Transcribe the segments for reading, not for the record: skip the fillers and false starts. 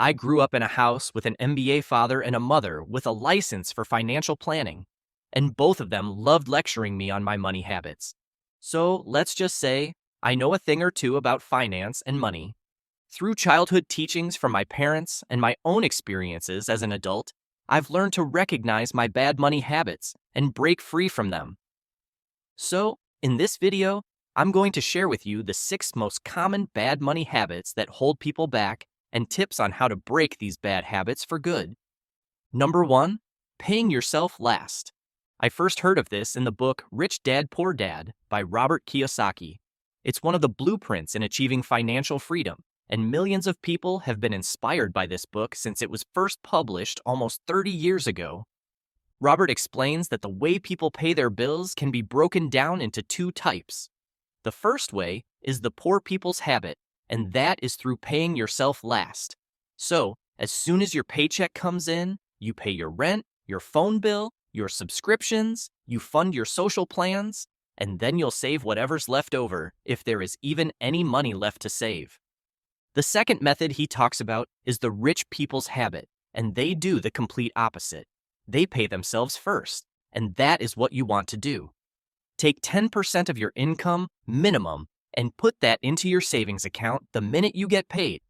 I grew up in a house with an MBA father and a mother with a license for financial planning, and both of them loved lecturing me on my money habits. So let's just say I know a thing or two about finance and money. Through childhood teachings from my parents and my own experiences as an adult, I've learned to recognize my bad money habits and break free from them. So, in this video, I'm going to share with you the 6 most common bad money habits that hold people back and tips on how to break these bad habits for good. Number 1, paying yourself last. I first heard of this in the book Rich Dad Poor Dad by Robert Kiyosaki. It's one of the blueprints in achieving financial freedom, and millions of people have been inspired by this book since it was first published almost 30 years ago. Robert explains that the way people pay their bills can be broken down into 2 types. The first way is the poor people's habit, and that is through paying yourself last. So, as soon as your paycheck comes in, you pay your rent, your phone bill, your subscriptions, you fund your social plans, and then you'll save whatever's left over if there is even any money left to save. The second method he talks about is the rich people's habit, and they do the complete opposite. They pay themselves first, and that is what you want to do. Take 10% of your income, minimum, and put that into your savings account the minute you get paid.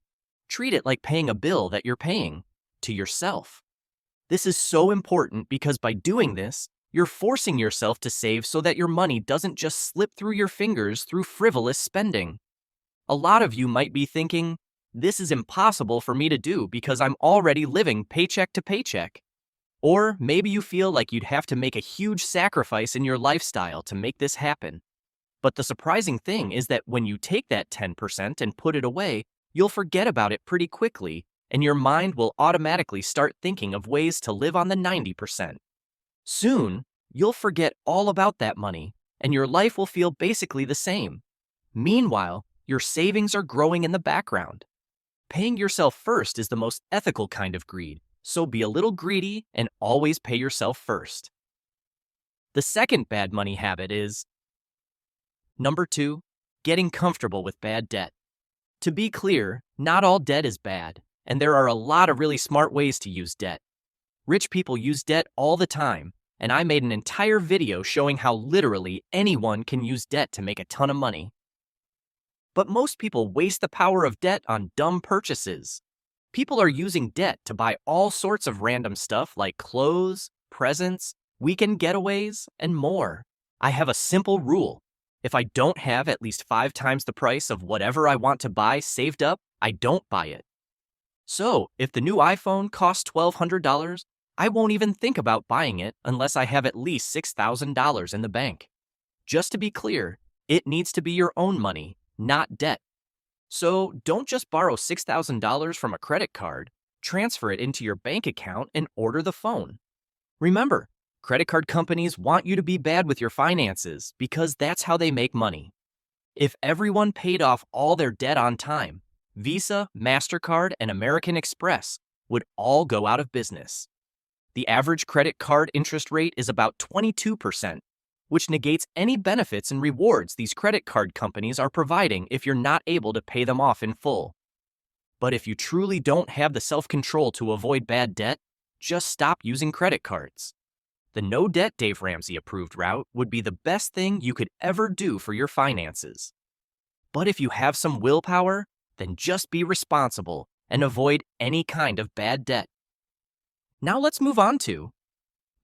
Treat it like paying a bill that you're paying to yourself. This is so important because by doing this, you're forcing yourself to save so that your money doesn't just slip through your fingers through frivolous spending. A lot of you might be thinking, this is impossible for me to do because I'm already living paycheck to paycheck. Or maybe you feel like you'd have to make a huge sacrifice in your lifestyle to make this happen. But the surprising thing is that when you take that 10% and put it away, you'll forget about it pretty quickly, and your mind will automatically start thinking of ways to live on the 90%. Soon, you'll forget all about that money, and your life will feel basically the same. Meanwhile, your savings are growing in the background. Paying yourself first is the most ethical kind of greed, so be a little greedy and always pay yourself first. The second bad money habit is Number 2, getting comfortable with bad debt. To be clear, not all debt is bad, and there are a lot of really smart ways to use debt. Rich people use debt all the time, and I made an entire video showing how literally anyone can use debt to make a ton of money. But most people waste the power of debt on dumb purchases. People are using debt to buy all sorts of random stuff like clothes, presents, weekend getaways, and more. I have a simple rule. If I don't have at least 5 times the price of whatever I want to buy saved up, I don't buy it. So, if the new iPhone costs $1,200, I won't even think about buying it unless I have at least $6,000 in the bank. Just to be clear, it needs to be your own money, not debt. So, don't just borrow $6,000 from a credit card, transfer it into your bank account and order the phone. Remember, credit card companies want you to be bad with your finances because that's how they make money. If everyone paid off all their debt on time, Visa, MasterCard, and American Express would all go out of business. The average credit card interest rate is about 22%, which negates any benefits and rewards these credit card companies are providing if you're not able to pay them off in full. But if you truly don't have the self-control to avoid bad debt, just stop using credit cards. The no-debt Dave Ramsey-approved route would be the best thing you could ever do for your finances. But if you have some willpower, then just be responsible and avoid any kind of bad debt. Now let's move on to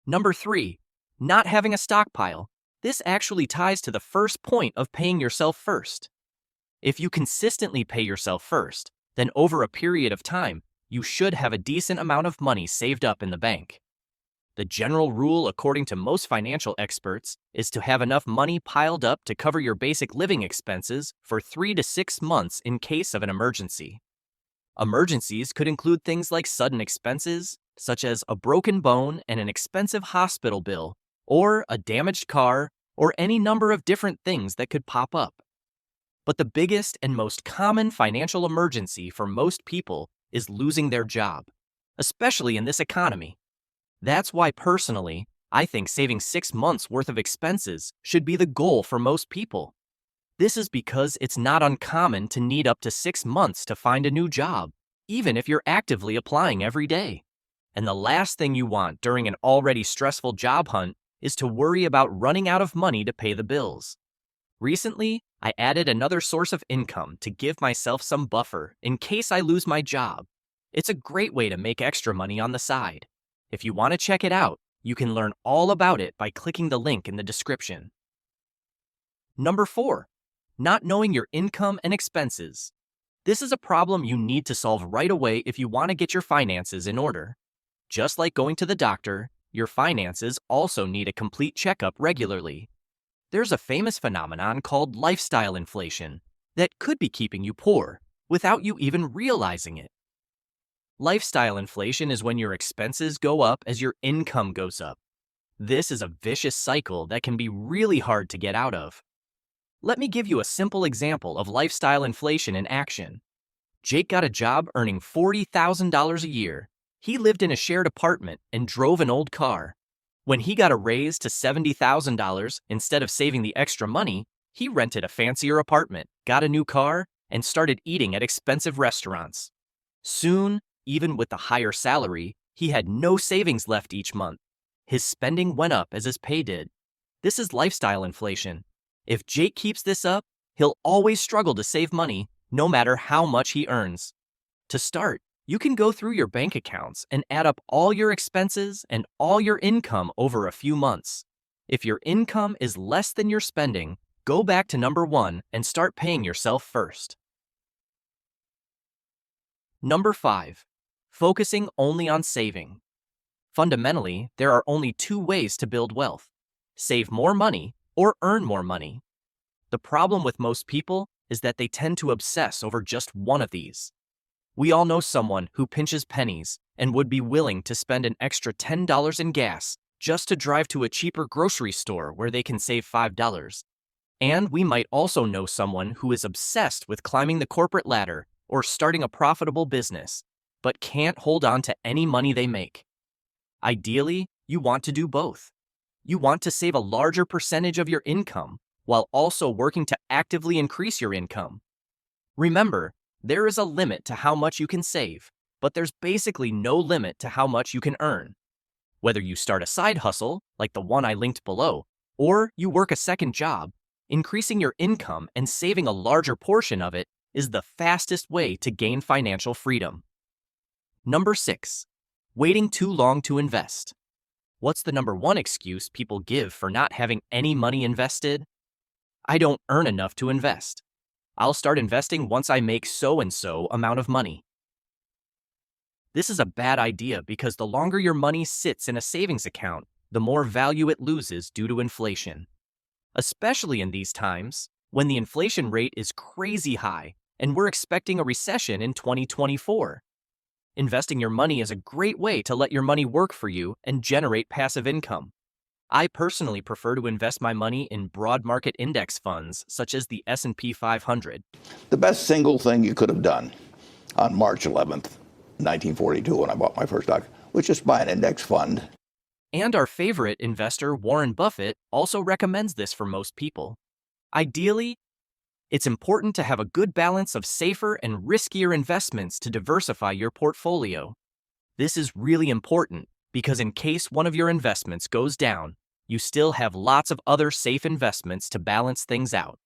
Number 3, not having a stockpile. This actually ties to the first point of paying yourself first. If you consistently pay yourself first, then over a period of time, you should have a decent amount of money saved up in the bank. The general rule, according to most financial experts, is to have enough money piled up to cover your basic living expenses for 3 to 6 months in case of an emergency. Emergencies could include things like sudden expenses, such as a broken bone and an expensive hospital bill, or a damaged car, or any number of different things that could pop up. But the biggest and most common financial emergency for most people is losing their job, especially in this economy. That's why personally, I think saving 6 months worth of expenses should be the goal for most people. This is because it's not uncommon to need up to 6 months to find a new job, even if you're actively applying every day. And the last thing you want during an already stressful job hunt is to worry about running out of money to pay the bills. Recently, I added another source of income to give myself some buffer in case I lose my job. It's a great way to make extra money on the side. If you want to check it out, you can learn all about it by clicking the link in the description. Number 4. Not knowing your income and expenses. This is a problem you need to solve right away if you want to get your finances in order. Just like going to the doctor, your finances also need a complete checkup regularly. There's a famous phenomenon called lifestyle inflation that could be keeping you poor without you even realizing it. Lifestyle inflation is when your expenses go up as your income goes up. This is a vicious cycle that can be really hard to get out of. Let me give you a simple example of lifestyle inflation in action. Jake got a job earning $40,000 a year. He lived in a shared apartment and drove an old car. When he got a raise to $70,000, instead of saving the extra money, he rented a fancier apartment, got a new car, and started eating at expensive restaurants. Soon, even with the higher salary, he had no savings left each month. His spending went up as his pay did. This is lifestyle inflation. If Jake keeps this up, he'll always struggle to save money, no matter how much he earns. To start, you can go through your bank accounts and add up all your expenses and all your income over a few months. If your income is less than your spending, go back to number 1 and start paying yourself first. Number 5. Focusing only on saving. Fundamentally, there are only 2 ways to build wealth: save more money or earn more money. The problem with most people is that they tend to obsess over just one of these. We all know someone who pinches pennies and would be willing to spend an extra $10 in gas just to drive to a cheaper grocery store where they can save $5. And we might also know someone who is obsessed with climbing the corporate ladder or starting a profitable business, but can't hold on to any money they make. Ideally, you want to do both. You want to save a larger percentage of your income while also working to actively increase your income. Remember, there is a limit to how much you can save, but there's basically no limit to how much you can earn. Whether you start a side hustle, like the one I linked below, or you work a second job, increasing your income and saving a larger portion of it is the fastest way to gain financial freedom. Number 6. Waiting too long to invest. What's the number 1 excuse people give for not having any money invested? I don't earn enough to invest. I'll start investing once I make so-and-so amount of money. This is a bad idea because the longer your money sits in a savings account, the more value it loses due to inflation. Especially in these times, when the inflation rate is crazy high and we're expecting a recession in 2024. Investing your money is a great way to let your money work for you and generate passive income. I personally prefer to invest my money in broad market index funds such as the S&P 500. The best single thing you could have done on March 11th, 1942, when I bought my first stock, was just buy an index fund. And our favorite investor, Warren Buffett, also recommends this for most people. Ideally, it's important to have a good balance of safer and riskier investments to diversify your portfolio. This is really important because in case one of your investments goes down, you still have lots of other safe investments to balance things out.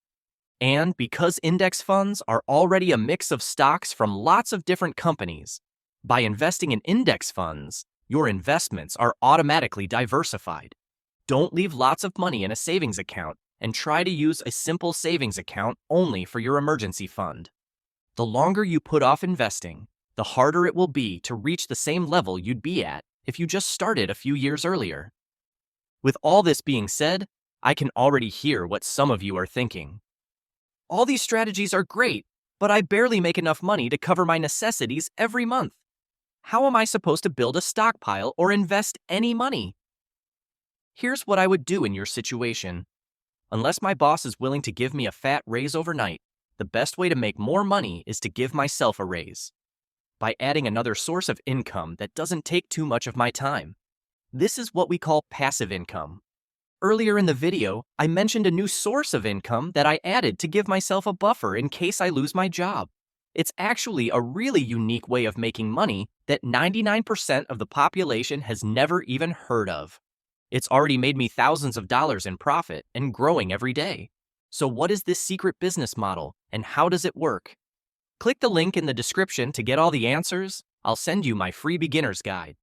And because index funds are already a mix of stocks from lots of different companies, by investing in index funds, your investments are automatically diversified. Don't leave lots of money in a savings account and try to use a simple savings account only for your emergency fund. The longer you put off investing, the harder it will be to reach the same level you'd be at if you just started a few years earlier. With all this being said, I can already hear what some of you are thinking. All these strategies are great, but I barely make enough money to cover my necessities every month. How am I supposed to build a stockpile or invest any money? Here's what I would do in your situation. Unless my boss is willing to give me a fat raise overnight, the best way to make more money is to give myself a raise. By adding another source of income that doesn't take too much of my time. This is what we call passive income. Earlier in the video, I mentioned a new source of income that I added to give myself a buffer in case I lose my job. It's actually a really unique way of making money that 99% of the population has never even heard of. It's already made me thousands of dollars in profit and growing every day. So what is this secret business model and how does it work? Click the link in the description to get all the answers. I'll send you my free beginner's guide.